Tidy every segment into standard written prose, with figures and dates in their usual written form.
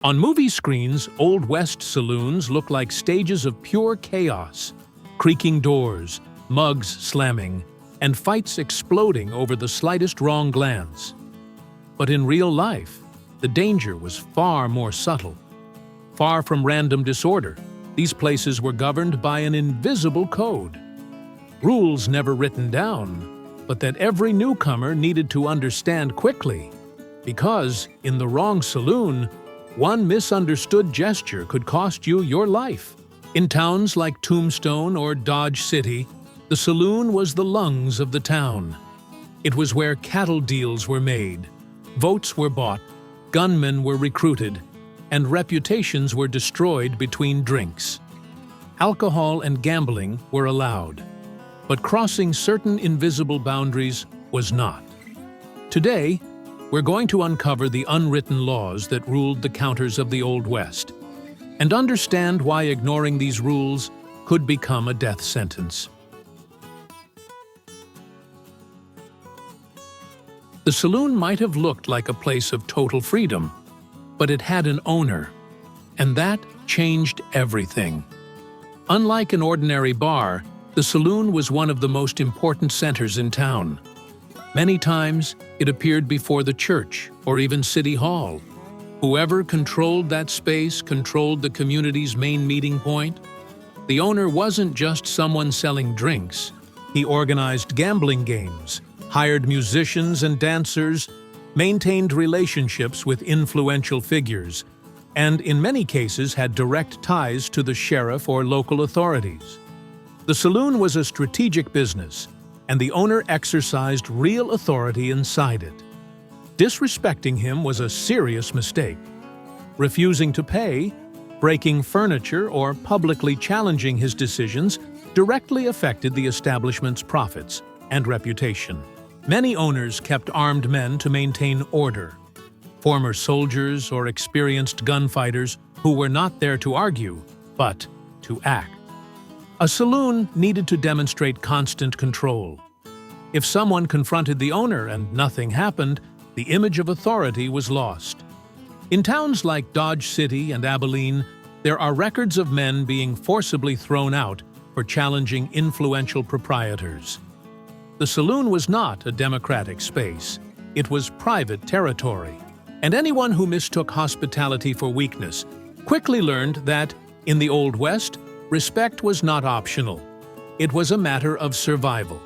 On movie screens, Old West saloons look like stages of pure chaos. Creaking doors, mugs slamming, and fights exploding over the slightest wrong glance. But in real life, the danger was far more subtle. Far from random disorder, these places were governed by an invisible code. Rules never written down, but that every newcomer needed to understand quickly. Because, in the wrong saloon, one misunderstood gesture could cost you your life. In towns like Tombstone or Dodge City, the saloon was the lungs of the town. It was where cattle deals were made, votes were bought, gunmen were recruited, and reputations were destroyed between drinks. Alcohol and gambling were allowed, but crossing certain invisible boundaries was not. Today, we're going to uncover the unwritten laws that ruled the counters of the Old West, and understand why ignoring these rules could become a death sentence. The saloon might have looked like a place of total freedom, but it had an owner, and that changed everything. Unlike an ordinary bar, the saloon was one of the most important centers in town. Many times, it appeared before the church or even City Hall. Whoever controlled that space controlled the community's main meeting point. The owner wasn't just someone selling drinks. He organized gambling games, hired musicians and dancers, maintained relationships with influential figures, and in many cases had direct ties to the sheriff or local authorities. The saloon was a strategic business, and the owner exercised real authority inside it. Disrespecting him was a serious mistake. Refusing to pay, breaking furniture, or publicly challenging his decisions directly affected the establishment's profits and reputation. Many owners kept armed men to maintain order. Former soldiers or experienced gunfighters who were not there to argue, but to act. A saloon needed to demonstrate constant control. If someone confronted the owner and nothing happened, the image of authority was lost. In towns like Dodge City and Abilene, there are records of men being forcibly thrown out for challenging influential proprietors. The saloon was not a democratic space. It was private territory. And anyone who mistook hospitality for weakness quickly learned that, in the Old West, respect was not optional. It was a matter of survival.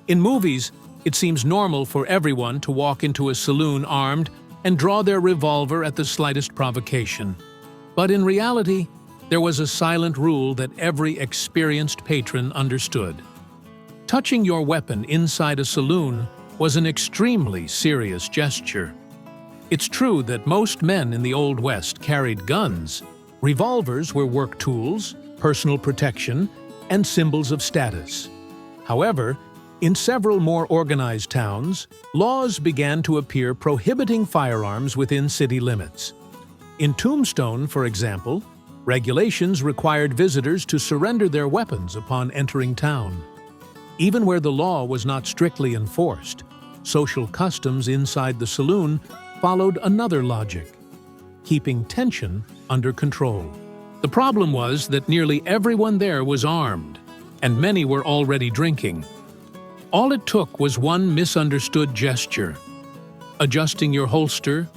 In movies, it seems normal for everyone to walk into a saloon armed and draw their revolver at the slightest provocation. But in reality, there was a silent rule that every experienced patron understood. Touching your weapon inside a saloon was an extremely serious gesture. It's true that most men in the Old West carried guns. Revolvers were work tools, personal protection, and symbols of status. However, in several more organized towns, laws began to appear prohibiting firearms within city limits. In Tombstone, for example, regulations required visitors to surrender their weapons upon entering town. Even where the law was not strictly enforced, social customs inside the saloon followed another logic: keeping tension under control. The problem was that nearly everyone there was armed, and many were already drinking. All it took was one misunderstood gesture: adjusting your holster,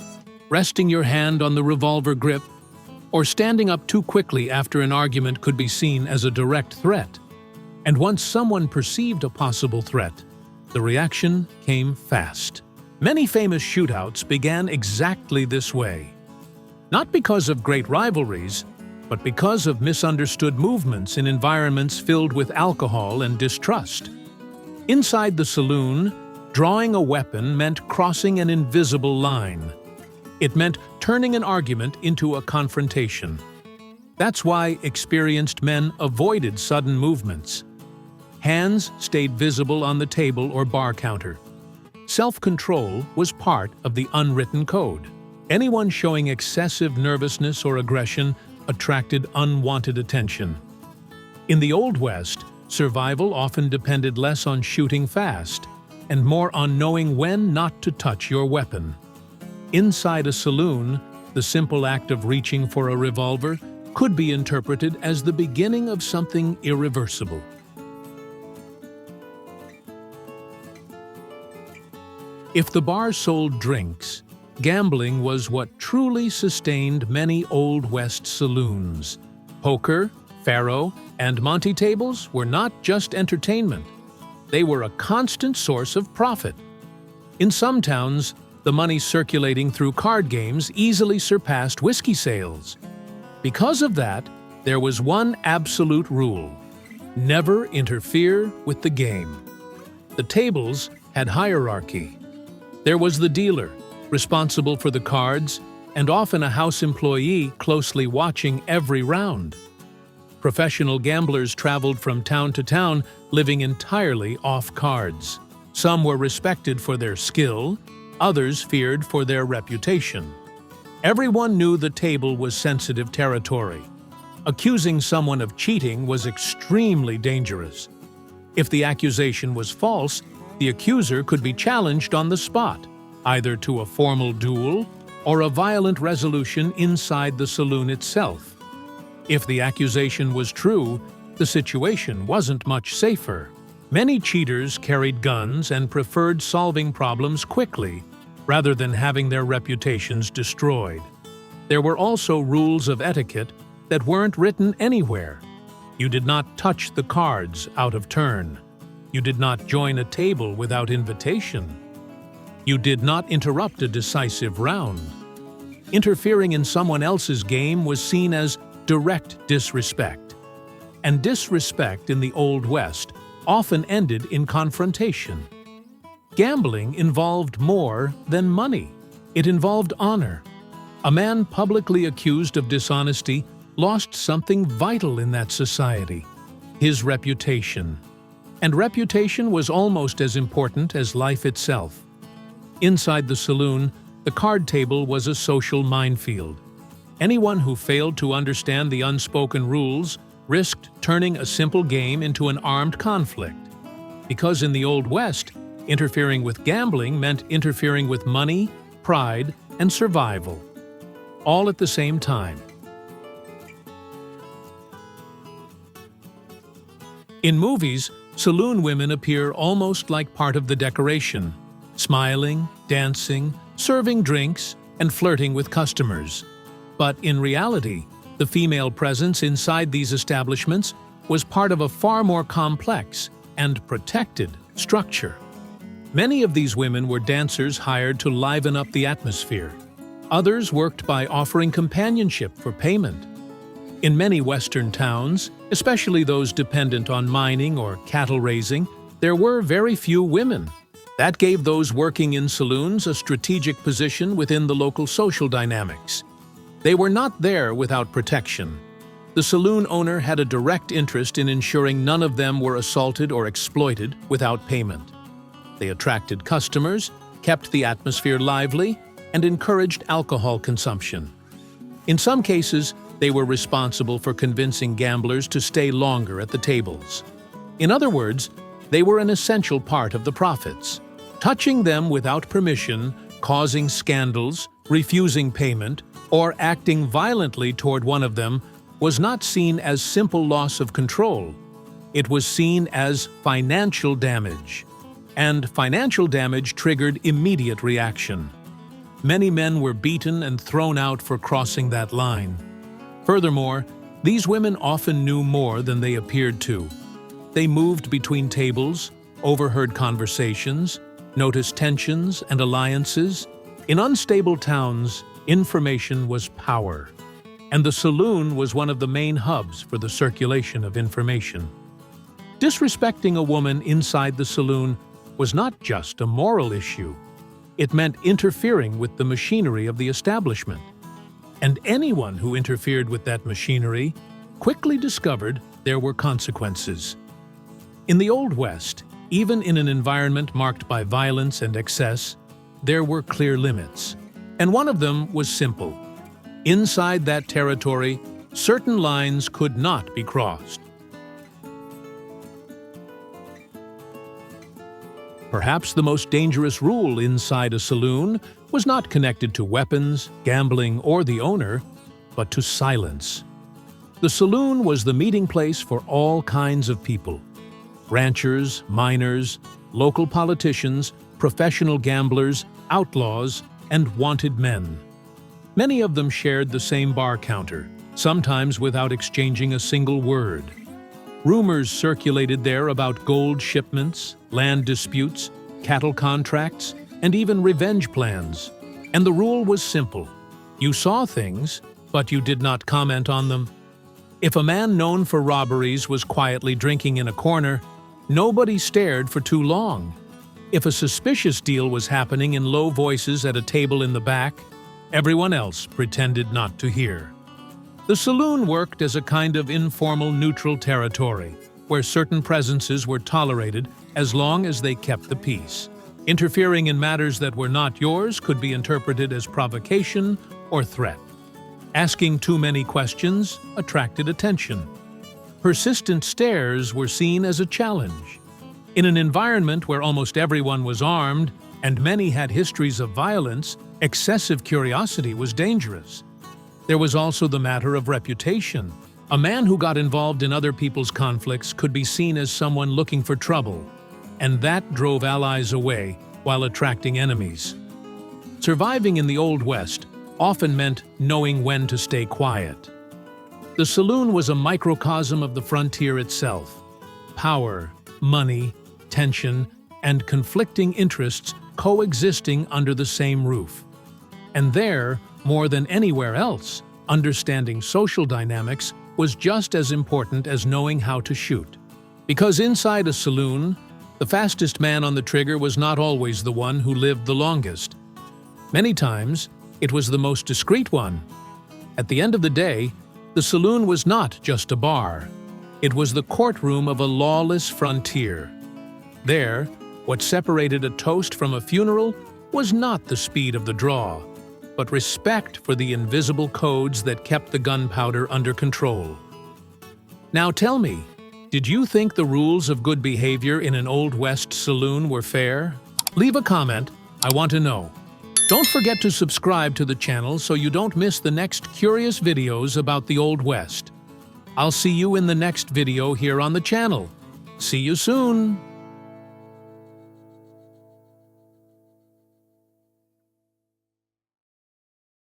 resting your hand on the revolver grip, or standing up too quickly after an argument could be seen as a direct threat. And once someone perceived a possible threat, the reaction came fast. Many famous shootouts began exactly this way. Not because of great rivalries, but because of misunderstood movements in environments filled with alcohol and distrust. Inside the saloon, drawing a weapon meant crossing an invisible line. It meant turning an argument into a confrontation. That's why experienced men avoided sudden movements. Hands stayed visible on the table or bar counter. Self-control was part of the unwritten code. Anyone showing excessive nervousness or aggression attracted unwanted attention. In the Old West, survival often depended less on shooting fast and more on knowing when not to touch your weapon. Inside a saloon, the simple act of reaching for a revolver could be interpreted as the beginning of something irreversible. If the bar sold drinks, gambling was what truly sustained many Old West saloons. Poker, faro, and Monte tables were not just entertainment. They were a constant source of profit. In some towns, the money circulating through card games easily surpassed whiskey sales. Because of that, there was one absolute rule: never interfere with the game. The tables had hierarchy. There was the dealer, responsible for the cards, and often a house employee closely watching every round. Professional gamblers traveled from town to town, living entirely off cards. Some were respected for their skill, others feared for their reputation. Everyone knew the table was sensitive territory. Accusing someone of cheating was extremely dangerous. If the accusation was false, the accuser could be challenged on the spot, either to a formal duel or a violent resolution inside the saloon itself. If the accusation was true, the situation wasn't much safer. Many cheaters carried guns and preferred solving problems quickly, rather than having their reputations destroyed. There were also rules of etiquette that weren't written anywhere. You did not touch the cards out of turn. You did not join a table without invitation. You did not interrupt a decisive round. Interfering in someone else's game was seen as direct disrespect. And disrespect in the Old West often ended in confrontation. Gambling involved more than money. It involved honor. A man publicly accused of dishonesty lost something vital in that society: his reputation. And reputation was almost as important as life itself. Inside the saloon, the card table was a social minefield. Anyone who failed to understand the unspoken rules risked turning a simple game into an armed conflict. Because in the Old West, interfering with gambling meant interfering with money, pride, and survival, all at the same time. In movies, saloon women appear almost like part of the decoration, smiling, dancing, serving drinks, and flirting with customers. But in reality, the female presence inside these establishments was part of a far more complex and protected structure. Many of these women were dancers hired to liven up the atmosphere. Others worked by offering companionship for payment. In many Western towns, especially those dependent on mining or cattle raising, there were very few women. That gave those working in saloons a strategic position within the local social dynamics. They were not there without protection. The saloon owner had a direct interest in ensuring none of them were assaulted or exploited without payment. They attracted customers, kept the atmosphere lively, and encouraged alcohol consumption. In some cases, they were responsible for convincing gamblers to stay longer at the tables. In other words, they were an essential part of the profits. Touching them without permission, causing scandals, refusing payment, or acting violently toward one of them was not seen as simple loss of control. It was seen as financial damage. And financial damage triggered immediate reaction. Many men were beaten and thrown out for crossing that line. Furthermore, these women often knew more than they appeared to. They moved between tables, overheard conversations, noticed tensions and alliances. In unstable towns, information was power, and the saloon was one of the main hubs for the circulation of information. Disrespecting a woman inside the saloon was not just a moral issue. It meant interfering with the machinery of the establishment. And anyone who interfered with that machinery quickly discovered there were consequences. In the Old West, even in an environment marked by violence and excess, there were clear limits. And one of them was simple. Inside that territory, certain lines could not be crossed. Perhaps the most dangerous rule inside a saloon was not connected to weapons, gambling, or the owner, but to silence. The saloon was the meeting place for all kinds of people: ranchers, miners, local politicians, professional gamblers, outlaws, and wanted men. Many of them shared the same bar counter, sometimes without exchanging a single word. Rumors circulated there about gold shipments, land disputes, cattle contracts, and even revenge plans. And the rule was simple: you saw things, but you did not comment on them. If a man known for robberies was quietly drinking in a corner, nobody stared for too long. If a suspicious deal was happening in low voices at a table in the back, everyone else pretended not to hear. The saloon worked as a kind of informal neutral territory, where certain presences were tolerated as long as they kept the peace. Interfering in matters that were not yours could be interpreted as provocation or threat. Asking too many questions attracted attention. Persistent stares were seen as a challenge. In an environment where almost everyone was armed and many had histories of violence, excessive curiosity was dangerous. There was also the matter of reputation. A man who got involved in other people's conflicts could be seen as someone looking for trouble, and that drove allies away while attracting enemies. Surviving in the Old West often meant knowing when to stay quiet. The saloon was a microcosm of the frontier itself. Power, money, tension, and conflicting interests coexisting under the same roof. And there, more than anywhere else, understanding social dynamics was just as important as knowing how to shoot. Because inside a saloon, the fastest man on the trigger was not always the one who lived the longest. Many times, it was the most discreet one. At the end of the day, the saloon was not just a bar. It was the courtroom of a lawless frontier. There, what separated a toast from a funeral was not the speed of the draw, but respect for the invisible codes that kept the gunpowder under control. Now tell me, did you think the rules of good behavior in an Old West saloon were fair? Leave a comment, I want to know. Don't forget to subscribe to the channel so you don't miss the next curious videos about the Old West. I'll see you in the next video here on the channel. See you soon!